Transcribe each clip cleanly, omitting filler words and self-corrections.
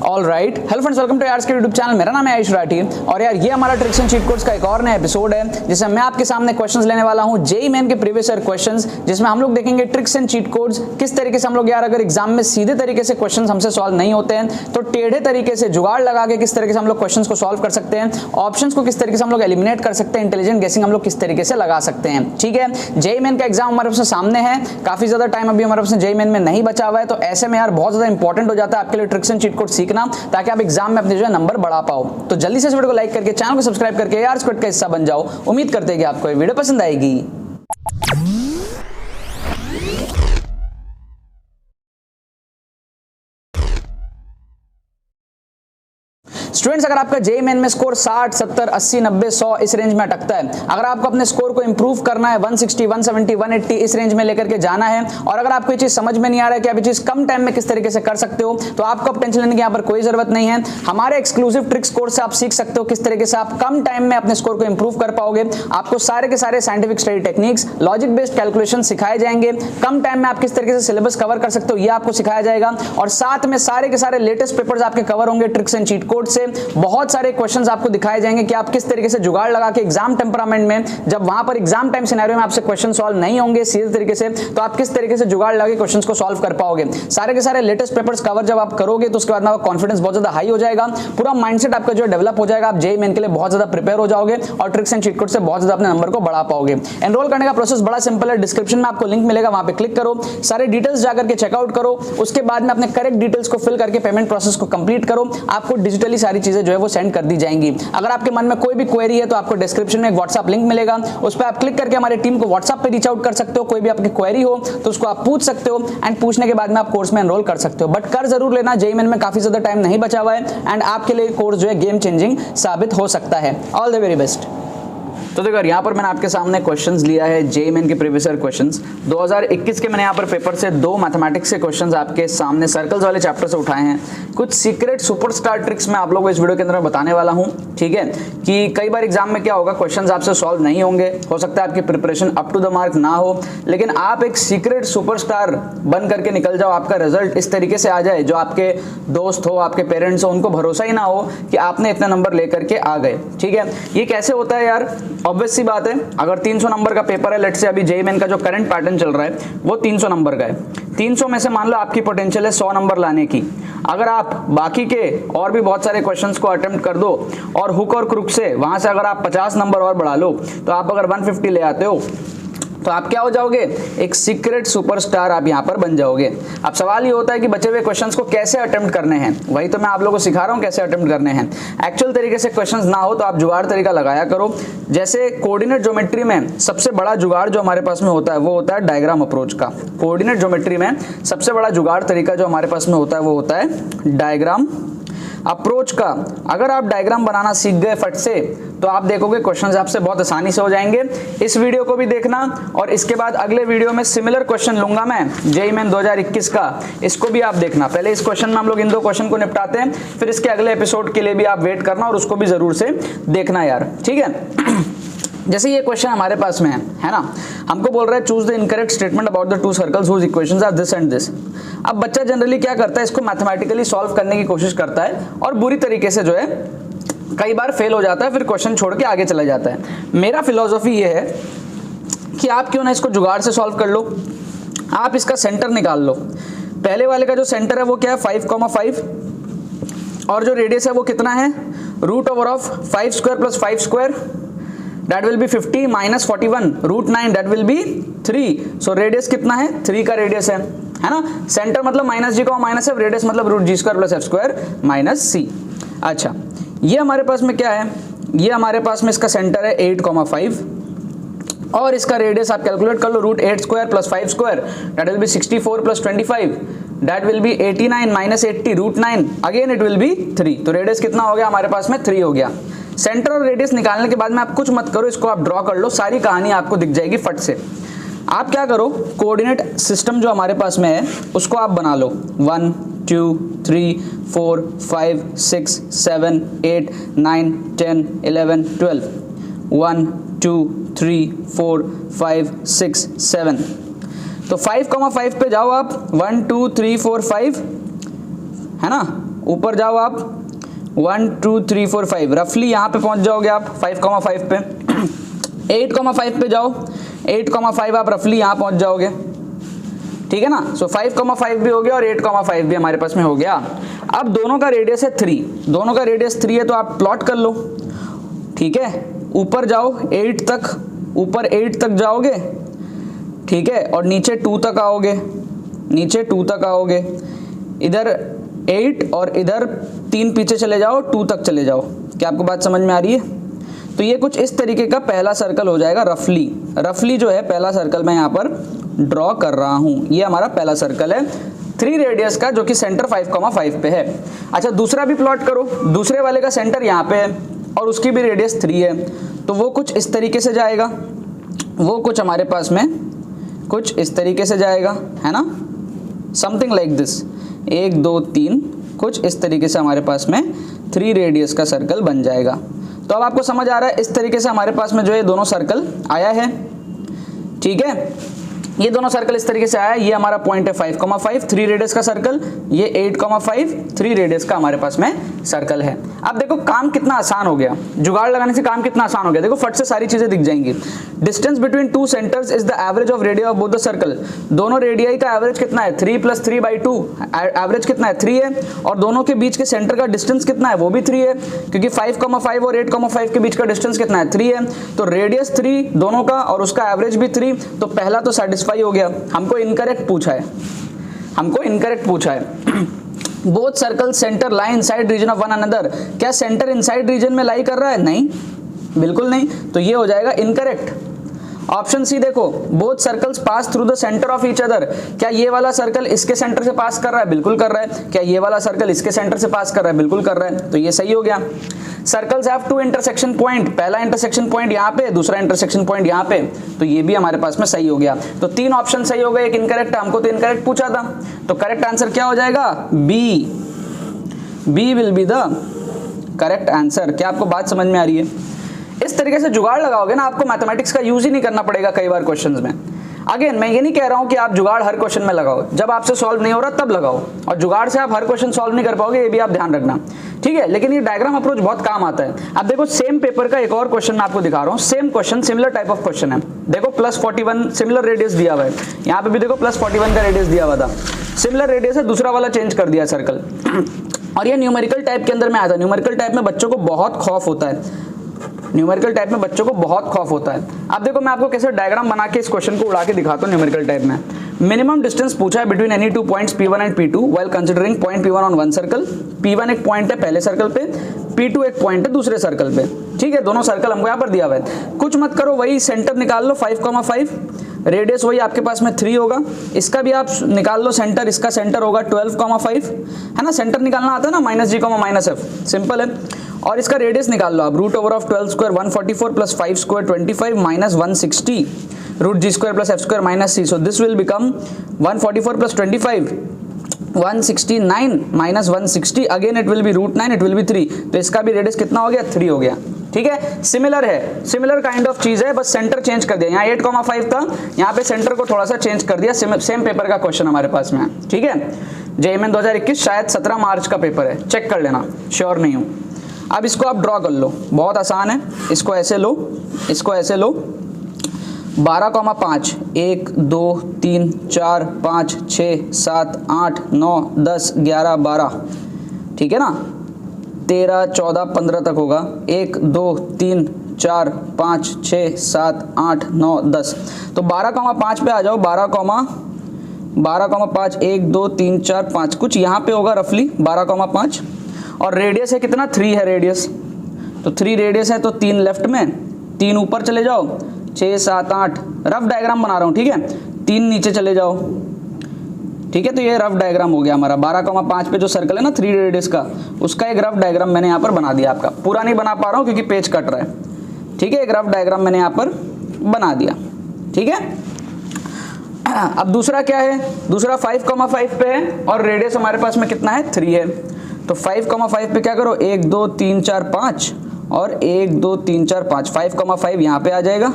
All right, hello friends, welcome to यार्स के YouTube channel. मेरा नाम है आयुष राठी और यार ये हमारा ट्रिक्स एंड चीट कोड्स का एक और नया एपिसोड है जिसमें मैं आपके सामने क्वेश्चंस लेने वाला हूं जेईई मेन के प्रीवियस ईयर क्वेश्चंस, जिसमें हम लोग देखेंगे ट्रिक्स एंड चीट कोड्स किस तरीके से हम लोग यार अगर एग्जाम में सीधे तरीके से क्वेश्चंस हमसे सॉल्व नहीं होते हैं तो टेढ़े तरीके से जुगाड़ लगा के किस तरीके से हम लोग क्वेश्चंस को सॉल्व कर सकते हैं, ऑप्शंस को किस तरीके से हम लोग एलिमिनेट कर सकते हैं, इंटेलिजेंट गेसिंग हम लोग किस तरीके से लगा सकते हैं। ठीक है, जेईई मेन का एग्जाम हमारे पास सामने है, काफी ज्यादा टाइम अभी हमारे पास जेईई मेन में नहीं बचा हुआ है, तो ऐसे में यार बहुत ज्यादा इंपॉर्टेंट हो जाता है आपके लिए ट्रिक्स एंड चीट कोड सीखना, ताकि आप एग्जाम में अपने जो है नंबर बढ़ा पाओ। तो जल्दी से इस वीडियो को लाइक करके चैनल को सब्सक्राइब करके यार स्क्वाड का हिस्सा बन जाओ। उम्मीद करते हैं कि आपको ये वीडियो पसंद आएगी। स्टूडेंट्स, अगर आपका जेईई मेन में स्कोर 60, 70, 80, 90, 100 इस रेंज में अटकता है, अगर आपको अपने स्कोर को इंप्रूव करना है 160, 170, 180 इस रेंज में लेकर के जाना है, और अगर आपको ये चीज समझ में नहीं आ रहा है कि आप ये चीज कम टाइम में किस तरीके से कर सकते हो, तो आपको अब टेंशन लेने की यहाँ पर कोई जरूरत नहीं है। हमारे एक्सक्लूसिव ट्रिक्स कोर्स से आप सीख सकते हो किस तरीके से आप कम टाइम में अपने स्कोर को इंप्रूव कर पाओगे। आपको सारे के सारे scientific study techniques, logic based calculation सिखाए जाएंगे। कम टाइम में आप किस तरीके से सिलेबस कवर कर सकते हो ये आपको सिखाया जाएगा, और साथ में सारे के सारे लेटेस्ट पेपर्स आपके कवर होंगे ट्रिक्स एंड चीट कोड से। बहुत सारे क्वेश्चंस आपको दिखाए जाएंगे कि आप किस तरीके से जुगाड़ लगा के एग्जाम टेम्परामेंट में, जब वहां पर एग्जाम टाइम सिनेरियो में आपसे क्वेश्चन सॉल्व नहीं होंगे सीधे तरीके से, तो आप किस तरीके से जुगाड़ लगा के क्वेश्चंस को सॉल्व कर पाओगे। सारे के सारे लेटेस्ट पेपर्स कवर जब आप करोगे तो उसके बाद आपका कॉन्फिडेंस बहुत ज्यादा हाई हो जाएगा, पूरा माइंडसेट आपका जो डेवलप हो जाएगा, आप जेईई मेन के लिए बहुत ज्यादा प्रिपेयर हो जाओगे और ट्रिक्स एंड चीट कोड से बहुत ज्यादा अपने नंबर को बढ़ा पाओगे। एनरोल करने का प्रोसेस बड़ा सिंपल है, डिस्क्रिप्शन में आपको लिंक मिलेगा, वहां पे क्लिक करो, सारे डिटेल्स जाकर के चेकआउट करो, उसके बाद में अपने करेक्ट डिटेल्स को फिल करके पेमेंट प्रोसेस को कंप्लीट करो। आपको डिजिटली सारी चीजें जो है वो सेंड कर दी जाएंगी। अगर आपके मन में कोई भी क्वेरी है तो आपको डिस्क्रिप्शन में एक व्हाट्सएप लिंक मिलेगा, उस पर आप क्लिक करके हमारी टीम को व्हाट्सएप पे रीच आउट कर सकते हो। कोई भी आपकी क्वेरी हो तो उसको आप पूछ सकते हो, एंड पूछने के बाद में आप कोर्स में एनरोल कर सकते हो। बट कर जरूर लेना, जेईई मेन में काफी ज्यादा टाइम नहीं बचा हुआ है एंड आपके लिए कोर्स जो है गेम चेंजिंग साबित हो सकता है। All the very best. तो देखो यहाँ पर मैंने आपके सामने क्वेश्चंस लिया है जेईई मेन के प्रीवियस ईयर क्वेश्चंस 2021 के। मैंने यहाँ पर पेपर से 2 मैथमेटिक्स के क्वेश्चंस आपके सामने सर्कल्स वाले चैप्टर से उठाए हैं। कुछ सीक्रेट सुपरस्टार ट्रिक्स मैं आप लोगों को इस वीडियो के अंदर बताने वाला हूँ। ठीक है, कि कई बार एग्जाम में क्या होगा, क्वेश्चंस आपसे सॉल्व नहीं होंगे, हो सकता है आपकी preparation up to the mark ना हो, लेकिन आप एक सीक्रेट सुपरस्टार बन करके निकल जाओ, आपका रिजल्ट इस तरीके से आ जाए, जो आपके दोस्त हो, आपके पेरेंट्स हो, उनको भरोसा ही ना हो कि आपने इतने नंबर लेकर के आ गए। ठीक है, ये कैसे होता है यार? ऑब्वियस सी बात है, अगर 300 नंबर का पेपर है, लेट से अभी जेईई मेन का जो करंट पैटर्न चल रहा है वो 300 नंबर का है, 300 में से मान लो आपकी पोटेंशियल है 100 नंबर लाने की। अगर आप बाकी के और भी बहुत सारे क्वेश्चंस को अटेम्प्ट कर दो और हुक और क्रुक से वहां से अगर आप 50 नंबर और बढ़ा लो, तो आप अगर 150 ले आते हो तो आप क्या हो जाओगे? एक सीक्रेट सुपरस्टार आप यहां पर बन जाओगे। अब सवाल ये होता है कि बचे हुए क्वेश्चंस को कैसे अटेम्प्ट करने हैं, वही तो मैं आप लोगों को सिखा रहा हूं कैसे अटेम्प्ट करने हैं। एक्चुअल तरीके से क्वेश्चंस ना हो तो आप जुगाड़ तरीका लगाया करो। जैसे कोऑर्डिनेट ज्योमेट्री में सबसे बड़ा जुगाड़ जो हमारे पास में होता है वो होता है डायग्राम अप्रोच का। कोऑर्डिनेट ज्योमेट्री में सबसे बड़ा जुगाड़ तरीका जो हमारे पास में होता है वो होता है डायग्राम अप्रोच का। अगर आप डायग्राम बनाना सीख गए फट से तो आप देखोगे क्वेश्चंस आपसे बहुत आसानी से हो जाएंगे। इस वीडियो को भी देखना और इसके बाद अगले वीडियो में सिमिलर क्वेश्चन लूंगा मैं जेईई मेन 2021 का, इसको भी आप देखना। पहले इस क्वेश्चन में हम लोग इन 2 क्वेश्चन को निपटाते हैं, फिर इसके अगले एपिसोड के लिए भी आप वेट करना और उसको भी जरूर से देखना यार। ठीक है, जैसे ये क्वेश्चन हमारे पास में है ना, हमको बोल रहा है choose the incorrect statement about the 2 circles whose equations are this and this. अब बच्चा जनरली क्या करता है, इसको मैथमेटिकली सॉल्व करने की कोशिश करता है और बुरी तरीके से जो है कई बार फेल हो जाता है, फिर क्वेश्चन छोड़ के आगे चला जाता है। मेरा फिलॉसफी ये है कि आप क्यों ना इसको जुगाड़ से सॉल्व कर लो। आप इसका सेंटर निकाल लो। पहले वाले का जो सेंटर है वो क्या है, 5,5, और जो रेडियस है वो कितना है, root over of 5 square plus 5 square, that will be 50 minus 41 root 9, that will be 3। so radius कितना है, 3 का रेडियस है ना। सेंटर मतलब माइनस जी का माइनस एफ, रेडियस मतलब root G square plus F square minus C. अच्छा, ये हमारे पास में क्या है, ये हमारे पास में इसका सेंटर है 8,5 और इसका रेडियस आप कैलकुलेट कर लो, root 8 square plus 5 square, that will be 64 plus 25, that will be 89 minus 80 root 9, again it will be 3। तो रेडियस कितना हो गया हमारे पास में, 3 हो गया। सेंटर और रेडियस निकालने के बाद में आप कुछ मत करो, इसको आप ड्रॉ कर लो, सारी कहानी आपको दिख जाएगी फट से। आप क्या करो, कोऑर्डिनेट सिस्टम जो हमारे पास में है उसको आप बना लो, 1 2 3 4 5 6 7 8 9 10 11 12, 1 2 3 4 5 6 7। तो 5,5 पे जाओ आप, 1 2 3 4 5 है ना, ऊपर जाओ आप 1 2 3 4 5 रफली यहाँ पे पहुंच जाओगे आप 5,5 पे 8,5 पे जाओ 8,5 आप रफली यहाँ पहुंच जाओगे, ठीक है ना। सो 5,5 भी हो गया और 8,5 भी हमारे पास में हो गया। अब दोनों का रेडियस है 3, दोनों का रेडियस 3 है तो आप प्लॉट कर लो, ठीक है। ऊपर जाओ 8 तक, ऊपर 8 तक जाओगे, ठीक है, और नीचे 2 तक आओगे, नीचे 2 तक आओगे, इधर 8 और इधर 3 पीछे चले जाओ, 2 तक चले जाओ। क्या आपको बात समझ में आ रही है? तो ये कुछ इस तरीके का पहला सर्कल हो जाएगा रफली जो है पहला सर्कल मैं यहाँ पर ड्रॉ कर रहा हूँ। ये हमारा पहला सर्कल है 3 रेडियस का जो कि सेंटर 5,5 पे है। अच्छा दूसरा भी प्लॉट करो, दूसरे वाले का सेंटर यहाँ पे है और उसकी भी रेडियस 3 है, तो वो कुछ इस तरीके से जाएगा, वो कुछ हमारे पास में कुछ इस तरीके से जाएगा, है ना, समथिंग लाइक दिस 1 2 3 कुछ इस तरीके से हमारे पास में 3 रेडियस का सर्कल बन जाएगा। तो अब आपको समझ आ रहा है इस तरीके से हमारे पास में जो ये दोनों सर्कल आया है, ठीक है। ये दोनों सर्कल इस तरीके से आया, ये हमारा पॉइंट है 5,5 3 रेडियस का सर्कल, ये 8,5 3 रेडियस का हमारे पास में सर्कल है। अब देखो काम कितना आसान हो गया, जुगाड़ लगाने से काम कितना आसान हो गया। देखो फट से सारी चीजें दिख जाएंगी। Distance between 2 centres is the average of radius of both the circle. दोनों रेडियाई का एवरेज कितना है 3 + 3/2, एवरेज कितना है 3 है, और दोनों के बीच के सेंटर का डिस्टेंस कितना है वो भी 3 है, क्योंकि 5,5 और 8,5 के बीच का डिस्टेंस कितना है 3 है। तो रेडियस 3 दोनों का और उसका एवरेज भी 3, तो पहला तो सेटिस्फाई हो गया। हमको इनकरेक्ट पूछा है, हमको इनकरेक्ट पूछा है। Both circle centre lie inside region of one another. क्या सेंटर इनसाइड रीजन में लाई कर रहा है? नहीं, बिल्कुल नहीं, तो ये हो जाएगा इनकरेक्ट। ऑप्शन सी देखो, both circles pass through the centre of each other. क्या ये वाला सर्कल इसके सेंटर से पास कर रहा है? बिल्कुल कर रहा है। क्या ये वाला सर्कल इसके सेंटर से पास कर रहा है? बिल्कुल कर रहा है, तो ये सही हो गया। सर्कल्स हैव 2 इंटरसेक्शन पॉइंट, पहला इंटरसेक्शन पॉइंट यहाँ पे, दूसरा इंटरसेक्शन पॉइंट यहाँ पे, तो ये भी हमारे पास में सही हो गया। तो 3 ऑप्शन सही हो गए, एक इनकरेक्ट, हमको तो इनकरेक्ट पूछा था, तो करेक्ट आंसर क्या हो जाएगा? B will be the correct answer. क्या आपको बात समझ में आ रही है? इस तरीके से जुगाड़ लगाओगे ना, आपको मैथमेटिक्स का यूज ही नहीं करना पड़ेगा कई बार क्वेश्चंस में। अगेन मैं ये नहीं कह रहा हूं कि आप जुगाड़ हर क्वेश्चन में लगाओ, जब आपसे सॉल्व नहीं हो रहा तब लगाओ, और जुगाड़ से आप हर क्वेश्चन सॉल्व नहीं कर पाओगे, ये भी आप ध्यान रखना, ठीक है। लेकिन ये डायग्राम अप्रोच बहुत काम आता है। अब देखो सेम पेपर का एक और क्वेश्चन मैं आपको दिखा रहा हूँ, same question similar type of question है। देखो +41 सिमिलर रेडियस दिया हुआ है, यहाँ पे भी देखो +41 का रेडियस दिया हुआ था, सिमिलर रेडियस है, दूसरा वाला चेंज कर दिया सर्कल। और ये न्यूमेरिकल टाइप के अंदर में आया था। न्यूमेरिकल टाइप में बच्चों को बहुत खौफ होता है, न्यूमेरिकल टाइप में बच्चों को बहुत खौफ होता है। अब देखो मैं आपको कैसे डायग्राम बना के इस क्वेश्चन को उड़ा के दिखाता हूँ। न्यूमेरिकल टाइप में मिनिमम डिस्टेंस पूछा है between any 2 points P1 and P2 while considering point P1 on one circle. P1 एक पॉइंट है पहले सर्कल पे, P2 एक पॉइंट है दूसरे सर्कल पे, ठीक है। दोनों सर्कल हमको यहाँ पर दिया हुआ है। कुछ मत करो, वही सेंटर निकाल लो 5,5, रेडियस वही आपके पास में 3 होगा, इसका भी आप निकाल लो सेंटर, इसका सेंटर होगा 12,5, है ना। सेंटर निकालना आता है ना, -g, -f, सिंपल है। और इसका रेडियस निकाल लो आप, √12² 144 + 5² 25 -160 √g² + f² -c। So this will become 144 + 25 169 -160, again it will B √9, it will be 3, तो इसका भी रेडियस कितना हो गया? 3 हो गया, ठीक है। सिमिलर है, सिमिलर काइंड ऑफ चीज है, बस सेंटर चेंज कर दिया। यहाँ 8,5 था, यहाँ पे सेंटर को थोड़ा सा चेंज कर दिया। सेम पेपर का क्वेश्चन हमारे पास में है, ठीक है। JMN 2021 शायद 17 मार्च का पेपर है, चेक कर लेना, श्योर नहीं हूँ। अब इसको आप ड्रॉ कर लो, बहुत आसान है। इसको ऐसे लो, इसको ऐसे लो, 12,5 1 2 3 4 5 6 7 8 9 10 11 12, ठीक है ना। 13 14 15 तक होगा, 1 2 3 4 5 6 7 8 9 10, तो 12,5 पे आ जाओ। 12,5 1 2 3 4 5 कुछ यहाँ पे होगा रफली 12,5, और रेडियस है कितना? 3 है रेडियस, तो 3 रेडियस है, तो 3 लेफ्ट में, 3 ऊपर चले जाओ, 6 7 8, रफ डायग्राम बना रहा हूँ, ठीक है। 3 नीचे चले जाओ, ठीक है। तो ये रफ डायग्राम हो गया हमारा। 12,5 पे जो सर्कल है ना 3 रेडियस का, उसका एक रफ डायग्राम मैंने यहाँ पर बना दिया। आपका पूरा नहीं बना पा रहा हूँ क्योंकि पेज कट रहा है, ठीक है। एक रफ डायग्राम मैंने यहाँ पर बना दिया, ठीक है। अब दूसरा क्या है? दूसरा 5,5 पे है और रेडियस हमारे पास में कितना है? 3 है। तो 5,5 पे क्या करो? 1 2 3 4 5 और 1 2 3 4 5, 5,5 यहाँ पे आ जाएगा,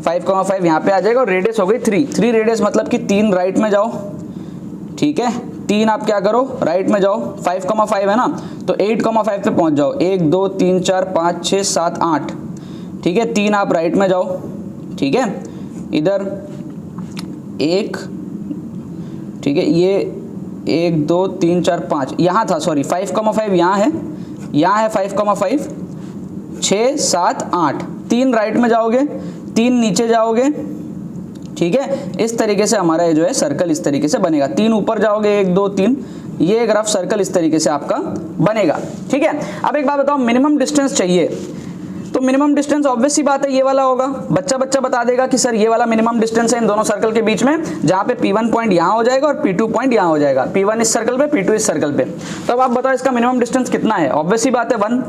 5,5 यहाँ पे आ जाएगा, और रेडियस हो गई 3 रेडियस मतलब कि 3 राइट में जाओ, ठीक है। 3 आप क्या करो, राइट में जाओ, 5,5 है ना, तो 8,5 पे पहुंच जाओ, 1 2 3 4 5 6 7 8, ठीक है। 3 आप राइट में जाओ, ठीक है, इधर 1, ठीक है, ये 1 2 3 4 5 यहाँ था, सॉरी 5,5 यहाँ है, यहाँ है 5,5, 6 7 8, 3 राइट में जाओगे, 3 नीचे जाओगे, ठीक है। इस तरीके से हमारा ये जो है सर्कल इस तरीके से बनेगा। 3 ऊपर जाओगे, 1 2 3, ये एक रफ सर्कल इस तरीके से आपका बनेगा, ठीक है। अब एक बात बताओ, मिनिमम डिस्टेंस चाहिए, तो मिनिमम डिस्टेंस ऑब्वियस सी बात है ये वाला होगा। बच्चा बता देगा कि सर ये वाला मिनिमम डिस्टेंस है इन दोनों सर्कल के बीच में, जहां पे P1 पॉइंट यहाँ हो जाएगा और P2 पॉइंट यहाँ हो जाएगा। P1 इस सर्कल पे, P2 इस सर्कल पे। तो अब आप बताओ इसका मिनिमम डिस्टेंस कितना है? ऑब्वियस सी बात है 1,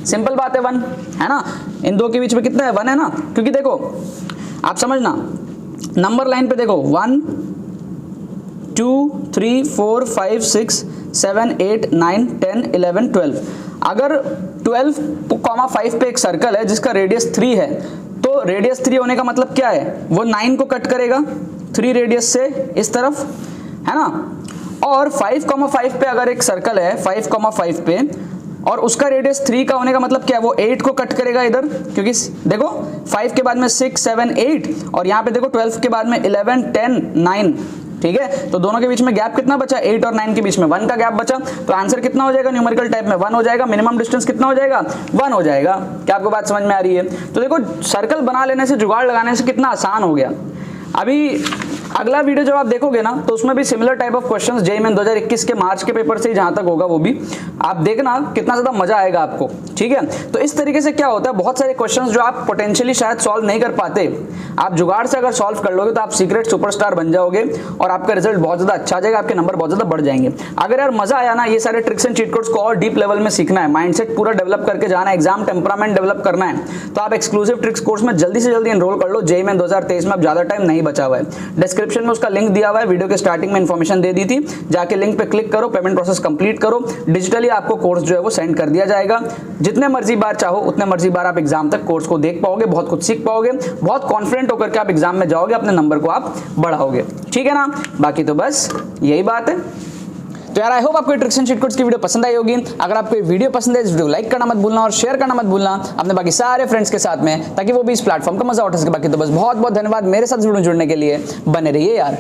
सिंपल बात है 1, है ना। इन दो के बीच में कितना है? 1 है ना, क्योंकि देखो आप समझना, नंबर लाइन पे देखो 1 2 3 4 5 6 7 8 9 10 11 12। अगर 12,5 पे एक सर्कल है जिसका रेडियस 3 है, तो रेडियस 3 होने का मतलब क्या है? वो 9 को कट करेगा 3 रेडियस से इस तरफ, है ना। और 5,5 पे अगर एक सर्कल है 5,5 पे और उसका रेडियस 3 का होने का मतलब क्या है? वो 8 को कट करेगा इधर, क्योंकि देखो 5 के बाद में 6 7 8 और यहाँ पे देखो 12 के बाद में 11 10 9, ठीक है। तो दोनों के बीच में गैप कितना बचा? 8 और 9 के बीच में 1 का गैप बचा। तो आंसर कितना हो जाएगा? न्यूमेरिकल टाइप में 1 हो जाएगा। मिनिमम डिस्टेंस कितना हो जाएगा? 1 हो जाएगा। क्या आपको बात समझ में आ रही है? तो देखो सर्कल बना लेने से, जुगाड़ लगाने से कितना आसान हो गया। अभी अगला वीडियो जब आप देखोगे ना, तो उसमें भी similar type of questions JEE main 2021 के मार्च के पेपर से जहां तक होगा वो भी आप देखना, कितना ज्यादा मजा आएगा आपको, ठीक है। तो इस तरीके से क्या होता है, बहुत सारे क्वेश्चंस जो आप पोटेंशियली शायद सॉल्व नहीं कर पाते, आप जुगाड़ से अगर सॉल्व कर लोगे तो आप सीक्रेट सुपरस्टार बन जाओगे और आपका रिजल्ट बहुत ज्यादा अच्छा आ जाएगा, आपके नंबर बहुत ज्यादा बढ़ जाएंगे। अगर यार मजा आया ना, ये सारे ट्रिक्स एंड चीट कोड्स को और डीप लेवल में सीखना है, माइंडसेट पूरा डेवलप करके जाना है, एग्जाम टेम्परामेंट डेवलप करना है, तो आप एक्सक्लूसिव ट्रिक्स कोर्स में जल्दी से जल्दी एनरोल कर लो। जेईई मेन 2023 में अब ज्यादा टाइम नहीं बचा हुआ है। डिस्क्रिप्शन में उसका लिंक दिया हुआ है, वीडियो के स्टार्टिंग में इंफॉर्मेशन दे दी थी, जाके लिंक पे क्लिक करो, पेमेंट प्रोसेस कंप्लीट करो, डिजिटली आपको कोर्स जो है वो सेंड कर दिया जाएगा। जितने मर्जी बार चाहो उतने मर्जी बार आप एग्जाम तक कोर्स को देख पाओगे, बहुत कुछ सीख पाओगे, बहुत कॉन्फिडेंट होकर के आप एग्जाम में जाओगे, अपने नंबर को आप बढ़ाओगे, ठीक है ना। बाकी तो बस यही बात है। तो यार आई होप आपको ट्रिक्स एंड चीट कोड्स की वीडियो पसंद आई होगी। अगर आपको ये वीडियो पसंद है, इस वीडियो को लाइक करना मत भूलना और शेयर करना मत भूलना अपने बाकी सारे फ्रेंड्स के साथ में, ताकि वो भी इस प्लेटफॉर्म का मजा उठा सके। बाकी तो बस बहुत बहुत धन्यवाद मेरे साथ जुड़ने के लिए, बने रहिए यार।